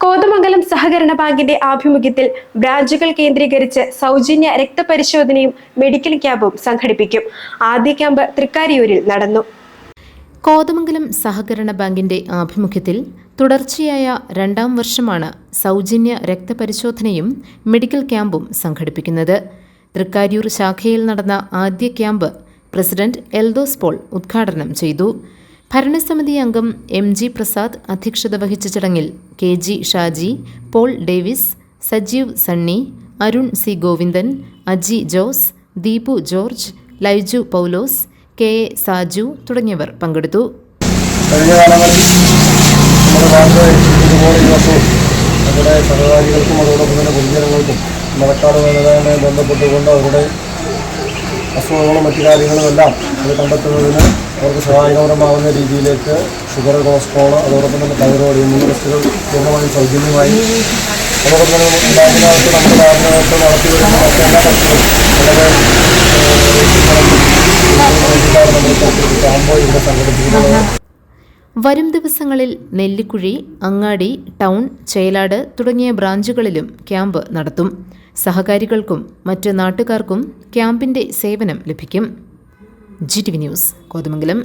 കോതമംഗലം സഹകരണ ബാങ്കിന്റെ ആഭിമുഖ്യത്തിൽ ബ്രാഞ്ചുകൾ കേന്ദ്രീകരിച്ച് സൗജന്യ രക്തപരിശോധനയും മെഡിക്കൽ ക്യാമ്പും സംഘടിപ്പിക്കും. ആദ്യ ക്യാമ്പ് തൃക്കാരിയൂരിൽ നടന്നു. കോതമംഗലം സഹകരണ ബാങ്കിന്റെ ആഭിമുഖ്യത്തിൽ തുടർച്ചയായ 2ാം വർഷമാണ് സൗജന്യ രക്തപരിശോധനയും മെഡിക്കൽ ക്യാമ്പും സംഘടിപ്പിക്കുന്നത്. തൃക്കാരിയൂർ ശാഖയിൽ നടന്ന ആദ്യ ക്യാമ്പ് പ്രസിഡന്റ് എൽദോസ് പോൾ ഉദ്ഘാടനം ചെയ്തു. ഭരണസമിതി അംഗം MG പ്രസാദ് അധ്യക്ഷത വഹിച്ച ചടങ്ങിൽ KG Shaji, Paul Davis, Sajeev Sunny, Arun C Govindan, Aji Jose, Deepu George, Laiju Paulose, KA Saju തുടങ്ങിയവർ പങ്കെടുത്തു. കഴിഞ്ഞ കാലങ്ങളിൽ നമ്മുടെ ബാങ്ക് ഇതുപോലെ ഈ വർഷവും നമ്മുടെ സഹകാരികൾക്കും അതോടൊപ്പം തന്നെ പൊതുജനങ്ങൾക്കും മഴക്കാട് വേനലുമായി ബന്ധപ്പെട്ടുകൊണ്ട് അവരുടെ അസുഖങ്ങളും മറ്റു കാര്യങ്ങളുമെല്ലാം അത് കണ്ടെത്തുന്നതിന് അവർക്ക് സഹായകരമാകുന്ന രീതിയിലേക്ക് ഷുഗർ, കൊളസ്ട്രോൾ, അതോടൊപ്പം തന്നെ തൈറോയ്ഡ് എന്നീ ടെസ്റ്റുകൾ പൂർണ്ണമായും സൗജന്യമായി അതോടൊപ്പം തന്നെ ബാങ്കിനകത്ത് നമ്മുടെ ബാങ്കിനകത്ത് നടത്തി വരുന്ന മറ്റെല്ലാ ടെസ്റ്റുകളും വളരെ ക്യാമ്പ് ഇവിടെ സംഘടിപ്പിക്കുന്നത്. വരും ദിവസങ്ങളിൽ നെല്ലിക്കുഴി, അങ്ങാടി, ടൗൺ, ചേലാട് തുടങ്ങിയ ബ്രാഞ്ചുകളിലും ക്യാമ്പ് നടത്തും. സഹകാരികൾക്കും മറ്റ് നാട്ടുകാർക്കും ക്യാമ്പിന്റെ സേവനം ലഭിക്കും. GTV news, Kothamangalam.